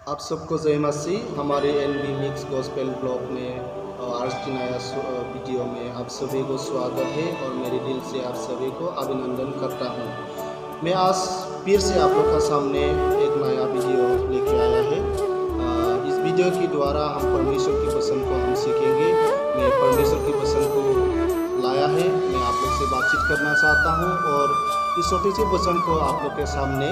आप सबको जय मसीह। हमारे एनबी मिक्स गॉस्पेल ब्लॉग में आज की नया वीडियो में आप सभी को स्वागत है और मेरे दिल से आप सभी को अभिनंदन करता हूँ। मैं आज फिर से आप लोग का सामने एक नया वीडियो लेके आया है। इस वीडियो के द्वारा हम परमेश्वर की वचन को हम सीखेंगे। मैं परमेश्वर की वचन को लाया है, मैं आप लोग से बातचीत करना चाहता हूँ और इस छोटे से वचन को आप लोग के सामने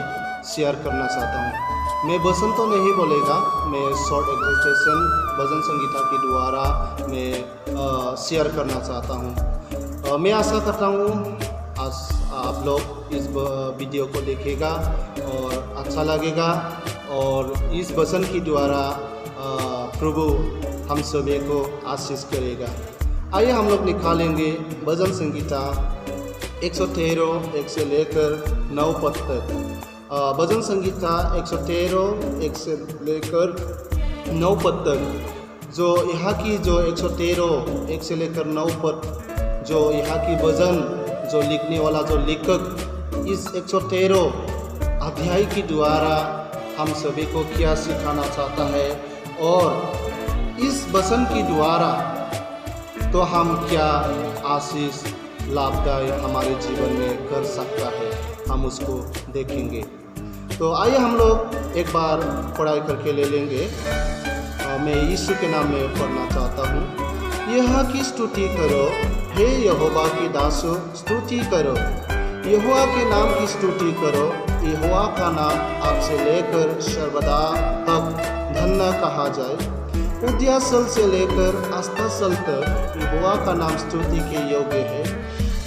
शेयर करना चाहता हूँ। मैं वचन तो नहीं बोलेगा, मैं शॉर्ट एक्सप्रेशन भजन संगीता के द्वारा मैं शेयर करना चाहता हूँ। मैं आशा करता हूँ आज आप लोग इस वीडियो को देखेगा और अच्छा लगेगा और इस वचन के द्वारा प्रभु हम सभी को आशीष करेगा। आइए हम लोग निकालेंगे भजन संगीता 113 1 से लेकर 9 पद तक। भजन संगीता 113 1 से लेकर 9 पद तक। जो यहाँ की जो 113 1 से लेकर 9 पद, जो यहाँ की भजन जो लिखने वाला जो लेखक इस 113 अध्याय के द्वारा हम सभी को क्या सिखाना चाहता है और इस वचन के द्वारा तो हम क्या आशीष लाभदायक हमारे जीवन में कर सकता है, हम उसको देखेंगे। तो आइए हम लोग एक बार पढ़ाई करके ले लेंगे। मैं यीशु के नाम में पढ़ना चाहता हूँ। यहोवा की स्तुति करो, हे यहोवा की दासों स्तुति करो, यहोवा के नाम की स्तुति करो। यहोवा का नाम आज से लेकर सर्वदा तक धन्य कहा जाए। उद्यासल से लेकर अस्तासल तक यहोवा का नाम स्तुति के योग्य है।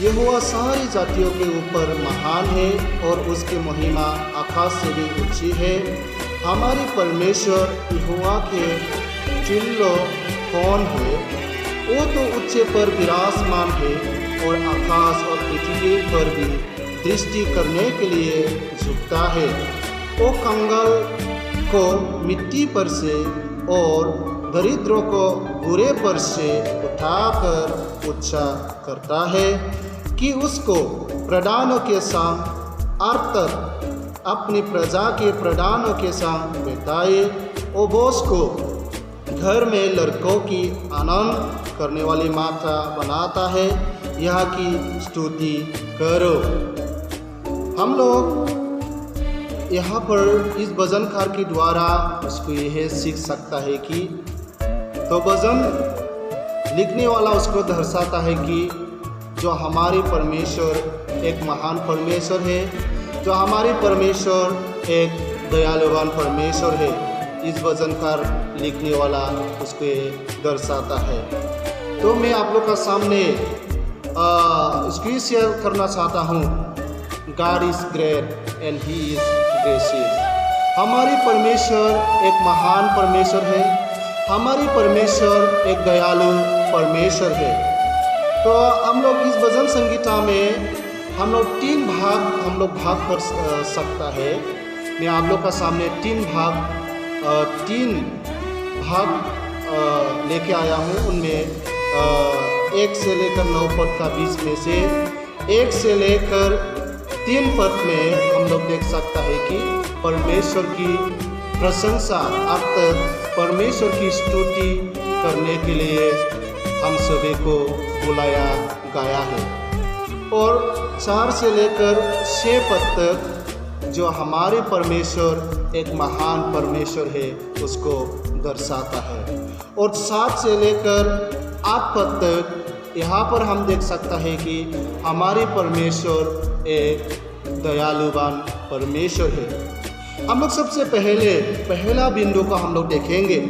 यहोवा सारी जातियों के ऊपर महान है और उसकी महिमा आकाश से भी ऊंची है। हमारे परमेश्वर यहोवा के चिल्लो कौन है? वो तो ऊंचे पर विराजमान है और आकाश और पृथ्वी पर भी दृष्टि करने के लिए झुकता है। वो कंगाल को मिट्टी पर से और दरिद्रों को बुरे पर से उठाकर ऊंचा करता है कि उसको प्रधानों के संग अर्थात अपनी प्रजा के प्रधानों के संग बिताए। वो बोझ को घर में लड़कों की आनंद करने वाली माता बनाता है। यहाँ की स्तुति करो। हम लोग यहाँ पर इस भजनकार के द्वारा उसको यह सीख सकता है कि तो भजन लिखने वाला उसको दर्शाता है कि जो हमारे परमेश्वर एक महान परमेश्वर है, जो हमारे परमेश्वर एक दयालुवान परमेश्वर है। इस भजनकार लिखने वाला उसको दर्शाता है। तो मैं आप लोग का सामने इसको शेयर करना चाहता हूँ। God is great and He is gracious। हमारी परमेश्वर एक महान परमेश्वर है, हमारी परमेश्वर एक दयालु परमेश्वर है। तो हम लोग इस भजन संगीता में हम लोग तीन भाग कर सकता है। मैं आप लोग का सामने तीन भाग लेके आया हूँ। उनमें 1 से लेकर 9 पद का बीच में से 1 से लेकर 3 पद में हम लोग देख सकता है कि परमेश्वर की प्रशंसा अर्थात परमेश्वर की स्तुति करने के लिए हम सभी को बुलाया गया है। और 4 से लेकर 6 पद तक जो हमारे परमेश्वर एक महान परमेश्वर है उसको दर्शाता है। और 7 से लेकर 8 पद तक यहाँ पर हम देख सकता है कि हमारे परमेश्वर एक दयालुवान परमेश्वर है। हम लोग सबसे पहला बिंदु को हम लोग देखेंगे।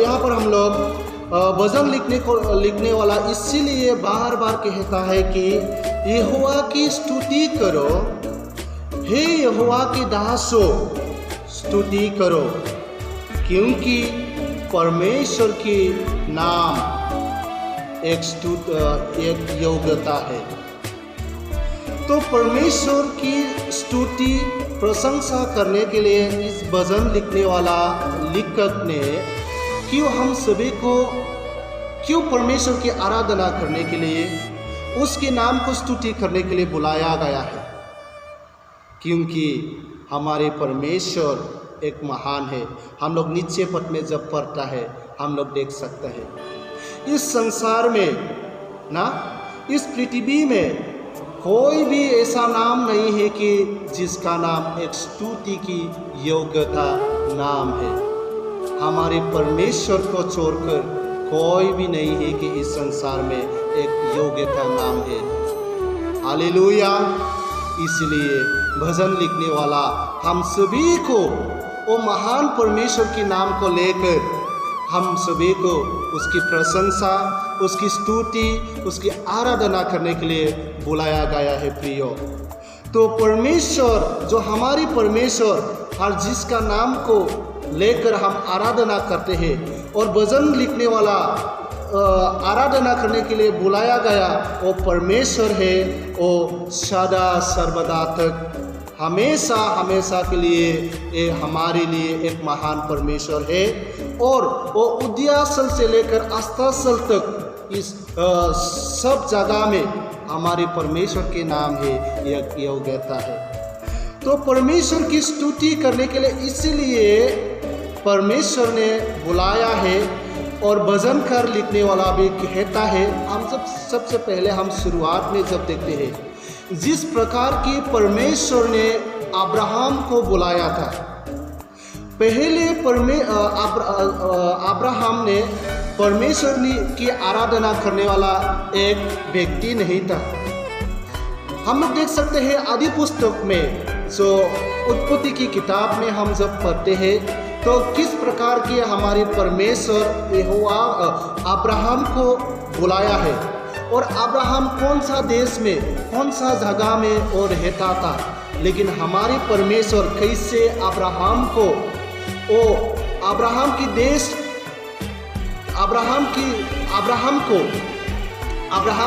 यहाँ पर हम लोग भजन लिखने वाला इसीलिए बार बार कहता है कि यहोवा की स्तुति करो, हे यहोवा की दासों स्तुति करो, क्योंकि परमेश्वर की नाम एक योग्यता है। तो परमेश्वर की स्तुति प्रशंसा करने के लिए इस भजन लिखने वाला लेखक ने हम सभी को क्यों परमेश्वर की आराधना करने के लिए, उसके नाम को स्तुति करने के लिए बुलाया गया है। क्योंकि हमारे परमेश्वर एक महान है। हम लोग नीचे पद में जब पढ़ता है हम लोग देख सकते हैं इस संसार में ना, इस पृथ्वी में कोई भी ऐसा नाम नहीं है कि जिसका नाम एक स्तुति की योग्यता नाम है। हमारे परमेश्वर को छोड़कर कोई भी नहीं है कि इस संसार में एक योग्यता नाम है। हालेलुया। इसलिए भजन लिखने वाला हम सभी को वो महान परमेश्वर के नाम को लेकर हम सभी को उसकी प्रशंसा, उसकी स्तुति, उसकी आराधना करने के लिए बुलाया गया है प्रियो। तो परमेश्वर जो हमारी परमेश्वर हर जिसका नाम को लेकर हम आराधना करते हैं और भजन लिखने वाला आराधना करने के लिए बुलाया गया वो परमेश्वर है। वो सदा सर्वदा तक हमेशा हमेशा के लिए ये हमारे लिए एक महान परमेश्वर है और वो उदयाचल से लेकर अस्ताचल तक इस सब जगह में हमारे परमेश्वर के नाम है यह योग्यता है। तो परमेश्वर की स्तुति करने के लिए इसीलिए परमेश्वर ने बुलाया है। और भजन कर लिखने वाला भी कहता है, हम सबसे पहले हम शुरुआत में जब देखते हैं जिस प्रकार की परमेश्वर ने अब्राहम को बुलाया था, पहले अब्राहम ने परमेश्वर की आराधना करने वाला एक व्यक्ति नहीं था। हम लोग देख सकते हैं आदि पुस्तक में जो उत्पत्ति की किताब में हम जब पढ़ते हैं तो किस प्रकार की हमारे परमेश्वर यहोवा अब्राहम को बुलाया है और अब्राहम कौन सा देश में कौन सा जगह में वो रहता था, लेकिन हमारे परमेश्वर कैसे अब्राहम को वो अब्राहम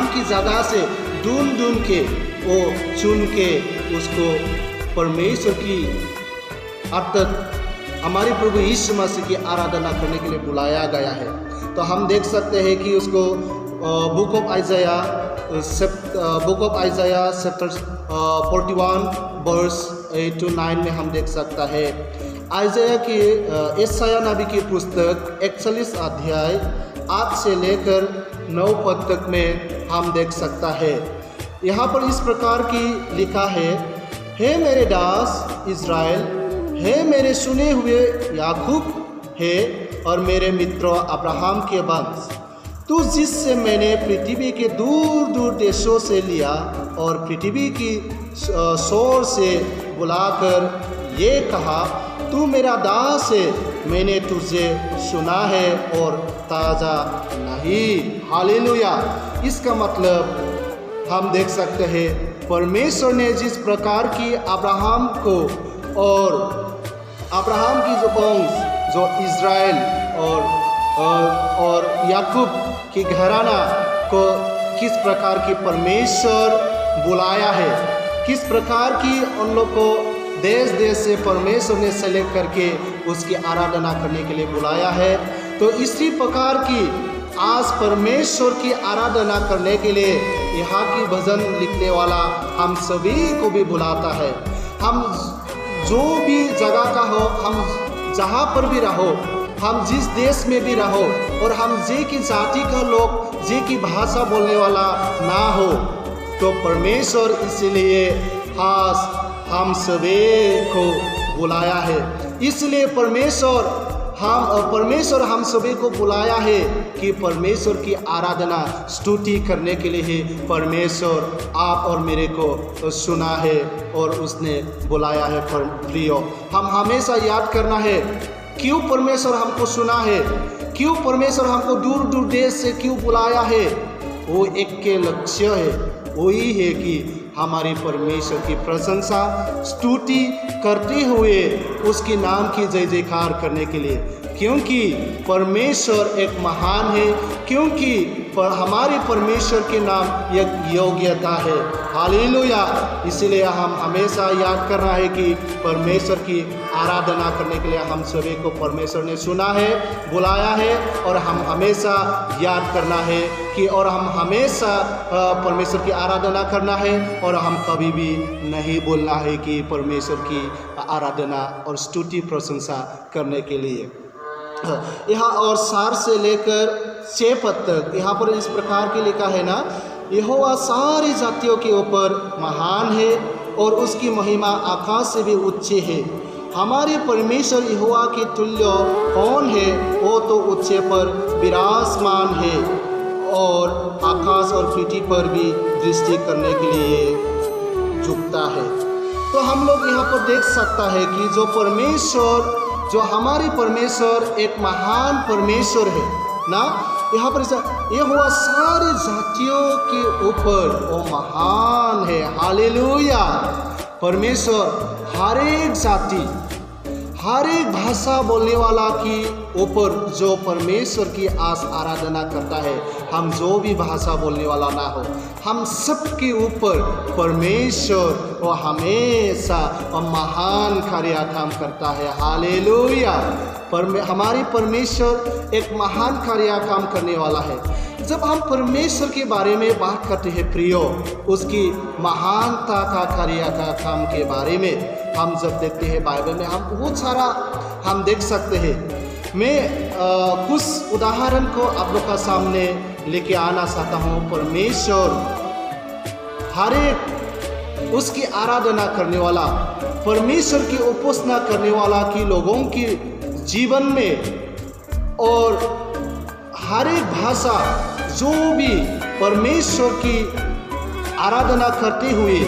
की जगह से ढूंढ के वो चुन के उसको परमेश्वर की अर्थात हमारे प्रभु यीशु मसीह की आराधना करने के लिए बुलाया गया है। तो हम देख सकते हैं कि उसको book of Isaiah chapter 41 verse 8 to 9 में हम देख सकता है। आइज़ाया की यशायाह नबी की पुस्तक 41 अध्याय 8 से लेकर 9 पद तक में हम देख सकता है। यहाँ पर इस प्रकार की लिखा है, हे मेरे दास इज़राइल, हे मेरे सुने हुए याकूब है और मेरे मित्रों अब्राहम के वंश, तू जिससे मैंने पृथ्वी के दूर दूर देशों से लिया और पृथ्वी की शोर से बुलाकर ये कहा, तू मेरा दास है, मैंने तुझे सुना है और ताज़ा नहीं। हालेलुया। इसका मतलब हम देख सकते हैं परमेश्वर ने जिस प्रकार की अब्राहम को और अब्राहम की जो वंश जो इज़राइल और याकूब की घराना को किस प्रकार की परमेश्वर बुलाया है, किस प्रकार की उन लोग को देश देश से परमेश्वर ने सेलेक्ट करके उसकी आराधना करने के लिए बुलाया है। तो इसी प्रकार की आज परमेश्वर की आराधना करने के लिए यहाँ की भजन लिखने वाला हम सभी को भी बुलाता है। हम जो भी जगह का हो, हम जहाँ पर भी रहो, हम जिस देश में भी रहो और हम जे की जाति का लोग, जे की भाषा बोलने वाला ना हो, तो परमेश्वर इसलिए खास हम सभी को बुलाया है। इसलिए परमेश्वर हम सभी को बुलाया है कि परमेश्वर की आराधना स्तुति करने के लिए ही परमेश्वर आप और मेरे को सुना है और उसने बुलाया है। प्रियो, हम हमेशा याद करना है क्यों परमेश्वर हमको सुना है, क्यों परमेश्वर हमको दूर दूर देश से क्यों बुलाया है। वो एक के लक्ष्य है, वही है कि हमारे परमेश्वर की प्रशंसा स्तुति करते हुए उसके नाम की जय जयकार करने के लिए, क्योंकि परमेश्वर एक महान है, क्योंकि पर हमारे परमेश्वर के नाम एक योग्यता है। हालेलुया। इसीलिए हम हमेशा याद करना है कि परमेश्वर की आराधना करने के लिए हम सभी को परमेश्वर ने सुना है, बुलाया है, और हम हमेशा याद करना है कि और हम हमेशा परमेश्वर की आराधना करना है, और हम कभी भी नहीं बोलना है कि परमेश्वर की आराधना और स्तुति प्रशंसा करने के लिए। यहाँ और 4 से लेकर 6 पद तक यहाँ पर इस प्रकार के लिखा है ना, यहोवा सारी जातियों के ऊपर महान है और उसकी महिमा आकाश से भी ऊंची है। हमारे परमेश्वर यहोवा के तुल्य कौन है? वो तो ऊंचे पर विराजमान है और आकाश और पृथ्वी पर भी दृष्टि करने के लिए झुकता है। तो हम लोग यहाँ पर देख सकता है कि जो हमारे परमेश्वर एक महान परमेश्वर है ना। यहाँ पर ये हुआ सारे जातियों के ऊपर वो महान है। हालेलुया। परमेश्वर हर एक जाति, हर एक भाषा बोलने वाला की ऊपर जो परमेश्वर की आराधना करता है, हम जो भी भाषा बोलने वाला ना हो, हम सबके ऊपर परमेश्वर वो हमेशा महान कार्य काम करता है। हालेलुया। हमारे परमेश्वर एक महान कार्य काम करने वाला है। जब हम परमेश्वर के बारे में बात करते हैं प्रियो, उसकी महानता का कार्य का काम के बारे में हम जब देखते हैं बाइबल में, हम बहुत सारा हम देख सकते हैं। मैं कुछ उदाहरण को आप लोग का सामने लेके आना चाहता हूँ। परमेश्वर हर एक उसकी आराधना करने वाला, परमेश्वर की उपासना करने वाला की लोगों की जीवन में, और हर एक भाषा जो भी परमेश्वर की आराधना करते हुए,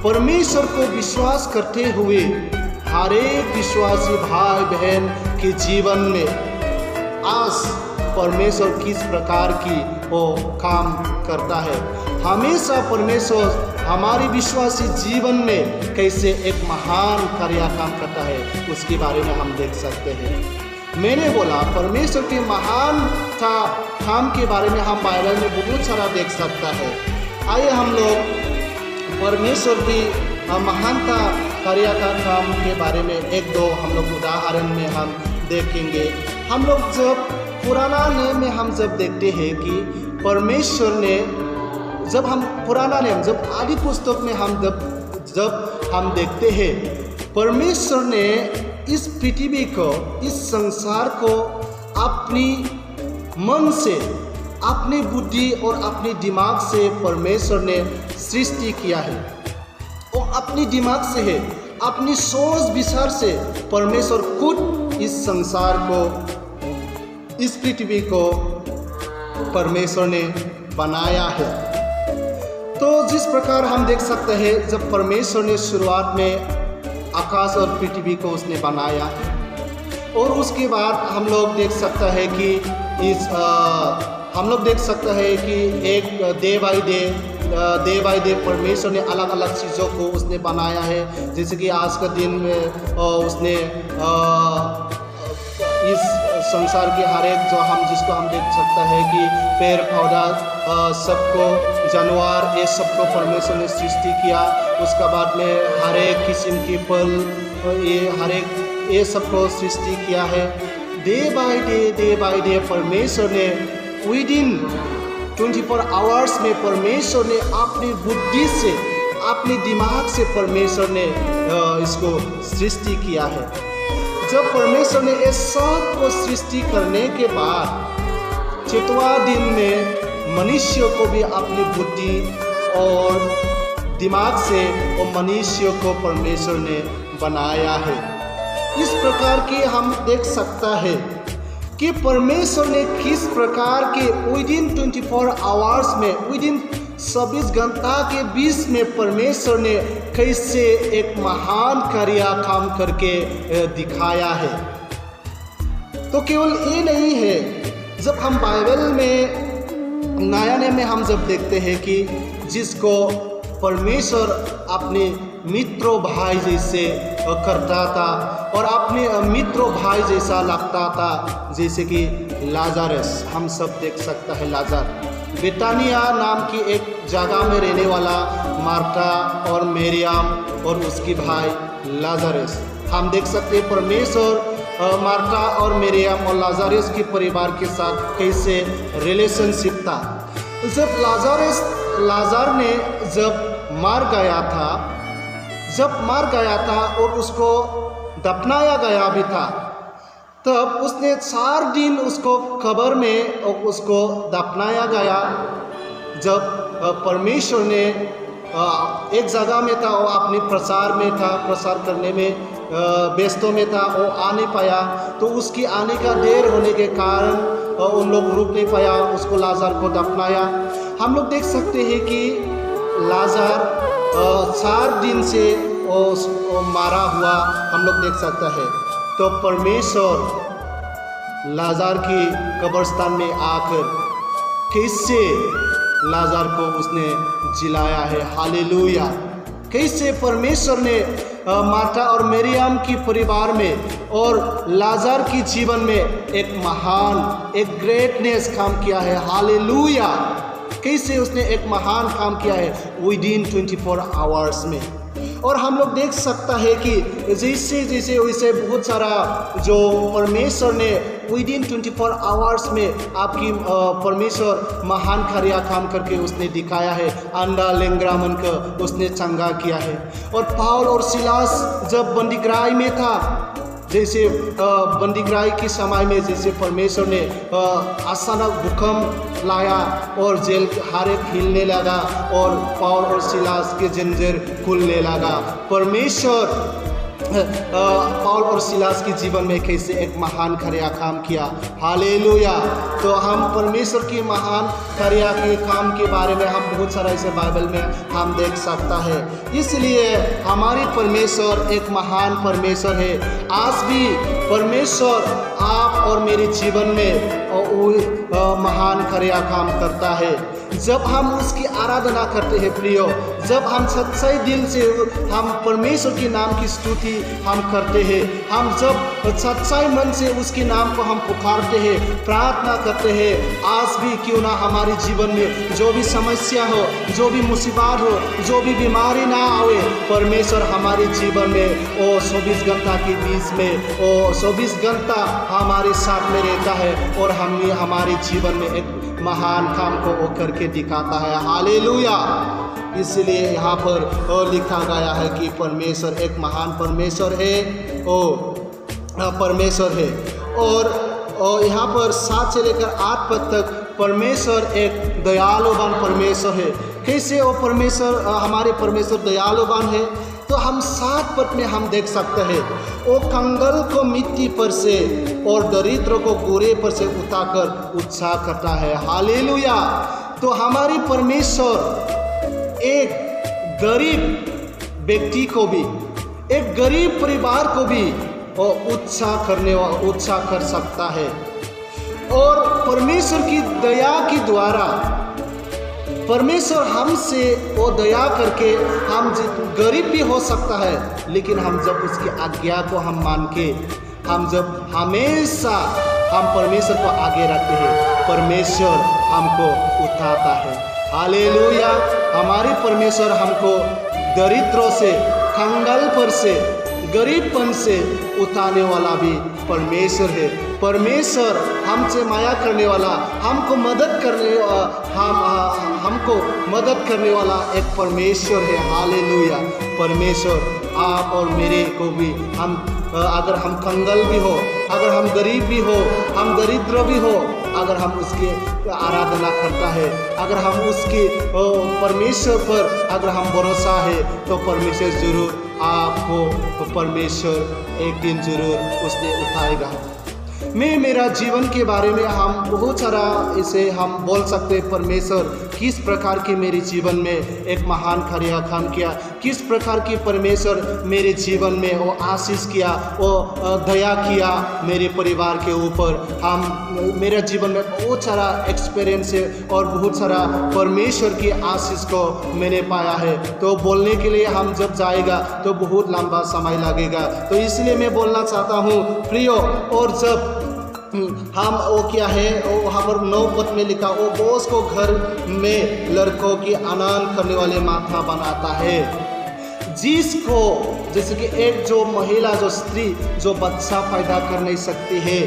परमेश्वर को विश्वास करते हुए, हर एक विश्वासी भाई बहन के जीवन में आज परमेश्वर किस प्रकार की वो काम करता है। हमेशा परमेश्वर हमारे विश्वासी जीवन में कैसे एक महान कार्य काम करता है, उसके बारे में हम देख सकते हैं। मैंने बोला परमेश्वर के महान काम के बारे में हम बाइबल में बहुत सारा देख सकता है। आइए हम लोग परमेश्वर की महानता कार्य का काम के बारे में एक दो हम लोग उदाहरण में हम देखेंगे। हम लोग जब पुराना नियम में हम जब देखते हैं कि परमेश्वर ने, जब हम पुराना नियम, जब आदि पुस्तक में हम जब हम देखते हैं, परमेश्वर ने इस पृथ्वी को, इस संसार को अपनी मन से, अपनी बुद्धि और अपने दिमाग से परमेश्वर ने सृष्टि किया है। वो अपनी दिमाग से है, अपनी सोच विचार से परमेश्वर खुद इस संसार को, इस पृथ्वी को परमेश्वर ने बनाया है। तो जिस प्रकार हम देख सकते हैं, जब परमेश्वर ने शुरुआत में आकाश और पृथ्वी को उसने बनाया, और उसके बाद हम लोग देख सकते हैं कि हम लोग देख सकते हैं कि एक डे बाय डे परमेश्वर ने अलग अलग चीज़ों को उसने बनाया है। जैसे कि आज का दिन में उसने इस संसार के हर एक जिसको हम देख सकते हैं कि पेड़ पौधा सबको, जानवर, ये सबको परमेश्वर ने सृष्टि किया। उसके बाद में हर एक किस्म के फल, ये सबको सृष्टि किया है। डे बाय डे परमेश्वर ने विदिन 24 आवर्स में परमेश्वर ने अपनी बुद्धि से, अपने दिमाग से परमेश्वर ने इसको सृष्टि किया है। जब परमेश्वर ने इस सब को सृष्टि करने के बाद 6वां दिन में मनुष्य को भी अपनी बुद्धि और दिमाग से वो मनुष्य को परमेश्वर ने बनाया है। इस प्रकार के हम देख सकता है कि परमेश्वर ने किस प्रकार के विदिन 24 आवर्स में, विदिन 24 घंटा के बीच में परमेश्वर ने कैसे एक महान कार्य काम करके दिखाया है। तो केवल ये नहीं है, जब हम बाइबल में नया नियम में हम जब देखते हैं कि जिसको परमेश्वर अपने मित्रों भाई जैसे करता था और अपने मित्रों भाई जैसा लगता था, जैसे कि लाजरस, हम सब देख सकता है लाजर बेतानिया नाम की एक जगह में रहने वाला मार्था और मरियम और उसकी भाई लाजरस। हम देख सकते हैं परमेश्वर मार्था और मरियम और लाजरस के परिवार के साथ कैसे रिलेशनशिप था। जब लाजर ने जब मार गया था और उसको दफनाया गया भी था, तब उसने 4 दिन उसको कब्र में और उसको दफनाया गया। जब परमेश्वर ने एक जगह में था, वो अपने प्रसार करने में व्यस्तों में था, वो आ नहीं पाया, तो उसकी आने का देर होने के कारण उन लोग रुक नहीं पाया, उसको लाजर को दफनाया। हम लोग देख सकते हैं कि लाजर 4 दिन से मारा हुआ हम लोग देख सकता है। तो परमेश्वर लाजर की कब्रिस्तान में आकर कैसे लाजर को उसने जिलाया है। हालेलुया। कैसे परमेश्वर ने मार्था और मरियम की परिवार में और लाजर की जीवन में एक महान एक ग्रेटनेस काम किया है। हालेलुया। कैसे उसने एक महान काम किया है विदिन 24 आवर्स में। और हम लोग देख सकता है कि जैसे वैसे बहुत सारा जो परमेश्वर ने विदिन 24 आवर्स में आपकी परमेश्वर महान कार्य काम करके उसने दिखाया है। अंधा लंगड़ा मन को उसने चंगा किया है। और पाउल और सिलास जब बंदीगृह में था, जैसे बंदीगृह के समय में जैसे परमेश्वर ने अचानक भूकंप लाया और जेल हर एक हिलने लगा और पाउल और सिलास के जंजीर खुलने लगा। परमेश्वर पाउल और सिलास के जीवन में कैसे एक महान कार्य काम किया। हालेलुया। तो हम परमेश्वर की महान कार्य के काम के बारे में हम बहुत सारा इसे बाइबल में हम देख सकता है। इसलिए हमारी परमेश्वर एक महान परमेश्वर है। आज भी परमेश्वर आप और मेरे जीवन में महान कार्य काम करता है। जब हम उसकी आराधना करते हैं प्रियो, जब हम सच्चाई दिल से हम परमेश्वर के नाम की स्तुति हम करते हैं, हम जब सच्चाई मन से उसके नाम को हम पुकारते हैं, प्रार्थना करते हैं, आज भी क्यों ना हमारे जीवन में जो भी समस्या हो, जो भी मुसीबत हो, जो भी बीमारी ना आए, परमेश्वर हमारे जीवन में वो 24 घंटा के बीच में वो 24 घंटा हमारे साथ में रहता है और हमें हमारे जीवन में एक महान काम को वो करके दिखाता है। हालेलुया। इसलिए यहाँ पर लिखा गया है कि परमेश्वर एक महान परमेश्वर है, ओ परमेश्वर है। और यहाँ पर 7 से लेकर 8 पद तक परमेश्वर एक दयालुवान परमेश्वर है। कैसे वो परमेश्वर हमारे परमेश्वर दयालुवान है, तो हम 7 पद में हम देख सकते हैं, वो कंगाल को मिट्टी पर से और दरिद्र को गोरे पर से उठाकर उत्साह करता है। हालेलुया। तो हमारी परमेश्वर एक गरीब व्यक्ति को भी, एक गरीब परिवार को भी उत्साह कर सकता है। और परमेश्वर की दया के द्वारा परमेश्वर हमसे वो दया करके हम गरीब भी हो सकता है, लेकिन हम जब उसकी आज्ञा को हम मान के हम जब हमेशा हम परमेश्वर को आगे रखते हैं, परमेश्वर हमको उठाता है। हालेलुया। हमारे परमेश्वर हमको दरिद्रों से, कंगाल पर से, गरीबपन से उठाने वाला भी परमेश्वर है। परमेश्वर हमसे माया करने वाला, हमको मदद करने वाला एक परमेश्वर है। हालेलुया। परमेश्वर आप और मेरे को भी, हम अगर हम कंगाल भी हो, अगर हम गरीब भी हो, हम दरिद्र भी हो, अगर हम उसकी आराधना करता है, अगर हम उसके परमेश्वर पर अगर हम भरोसा है, तो परमेश्वर जरूर आपको परमेश्वर एक दिन जरूर उसने उठाएगा। मेरा जीवन के बारे में हम बहुत सारा इसे हम बोल सकते हैं, परमेश्वर किस प्रकार के मेरे जीवन में एक महान कार्य काम किया, किस प्रकार की परमेश्वर मेरे जीवन में वो आशीष किया, वो दया किया मेरे परिवार के ऊपर। हम मेरे जीवन में बहुत सारा एक्सपीरियंस है और बहुत सारा परमेश्वर की आशीष को मैंने पाया है। तो बोलने के लिए हम जब जाएगा तो बहुत लंबा समय लगेगा। तो इसलिए मैं बोलना चाहता हूँ प्रियो, और जब हम वो क्या है, वो वहाँ पर 9 पद में लिखा, वो बोझ को घर में लड़कों की आनंद करने वाले माथा बनाता है, जिसको जैसे कि एक जो महिला, जो स्त्री जो बच्चा पैदा कर नहीं सकती है,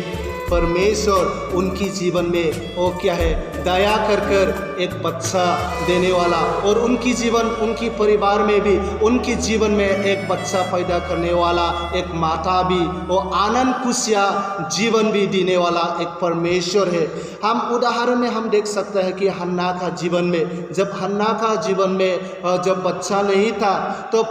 परमेश्वर उनकी जीवन में वो क्या है, दया कर कर एक बच्चा देने वाला, और उनकी जीवन, उनकी परिवार में भी उनकी जीवन में एक बच्चा पैदा करने वाला एक माता भी, वो आनंद खुशियाँ जीवन भी देने वाला एक परमेश्वर है। हम उदाहरण में हम देख सकते हैं कि हन्ना का जीवन में, जब हन्ना का जीवन में जब बच्चा नहीं था, तो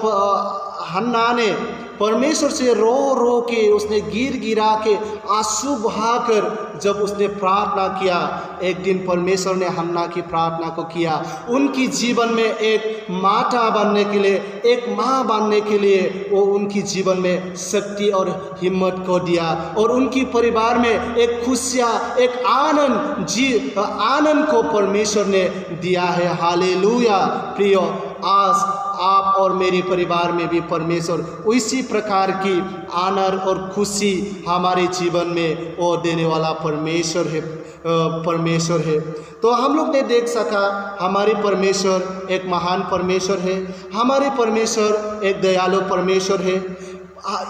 हन्ना ने परमेश्वर से रो रो के, उसने गिर गिरा के, आंसू बहाकर जब उसने प्रार्थना किया, एक दिन परमेश्वर ने हन्ना की प्रार्थना को किया, उनकी जीवन में एक माता बनने के लिए, एक माँ बनने के लिए वो उनकी जीवन में शक्ति और हिम्मत को दिया, और उनकी परिवार में एक खुशियाँ, एक आनंद को परमेश्वर ने दिया है। हालेलुया। प्रियो, आज आप और मेरे परिवार में भी परमेश्वर उसी प्रकार की आनंद और खुशी हमारे जीवन में वो देने वाला परमेश्वर है। तो हम लोग ने देख सका, हमारे परमेश्वर एक महान परमेश्वर है, हमारे परमेश्वर एक दयालु परमेश्वर है।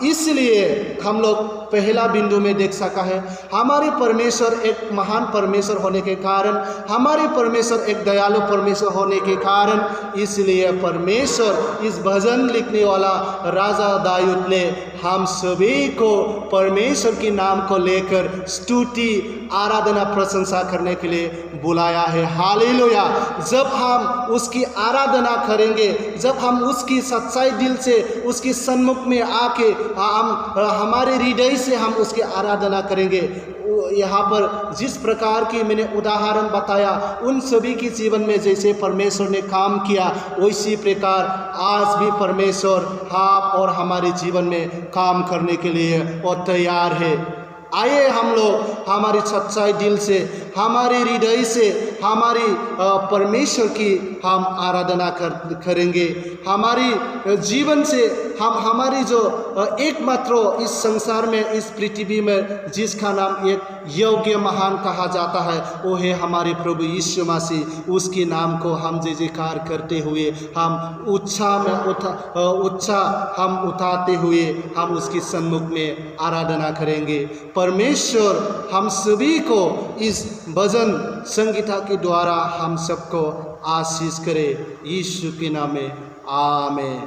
इसलिए हम लोग पहला बिंदु में देख सका है, हमारे परमेश्वर एक महान परमेश्वर होने के कारण, हमारे परमेश्वर एक दयालु परमेश्वर होने के कारण, इसलिए परमेश्वर, इस भजन लिखने वाला राजा दाऊद ने हम सभी को परमेश्वर के नाम को लेकर स्तुति, आराधना, प्रशंसा करने के लिए बुलाया है। हालेलुया। जब हम उसकी आराधना करेंगे, जब हम उसकी सच्चाई दिल से उसके सन्मुख में आके हमारे हृदय से हम उसकी आराधना करेंगे, यहाँ पर जिस प्रकार की मैंने उदाहरण बताया, उन सभी के जीवन में जैसे परमेश्वर ने काम किया, वैसी प्रकार आज भी परमेश्वर आप और हमारे जीवन में काम करने के लिए वो तैयार है। आइए हम लोग हमारी सच्चाई दिल से, हमारे हृदय से, हमारी परमेश्वर की हम आराधना करेंगे। हमारी जीवन से हम हमारी जो एकमात्र इस संसार में, इस पृथ्वी में जिसका नाम एक योग्य महान कहा जाता है, वो है हमारे प्रभु यीशु मसीह। उसके नाम को हम जय जयकार करते हुए, हम उत्साह हम उठाते हुए हम उसके सन्मुख में आराधना करेंगे। परमेश्वर हम सभी को इस भजन संगीता के द्वारा हम सबको आशीष करे। यीशु के नाम में आमीन।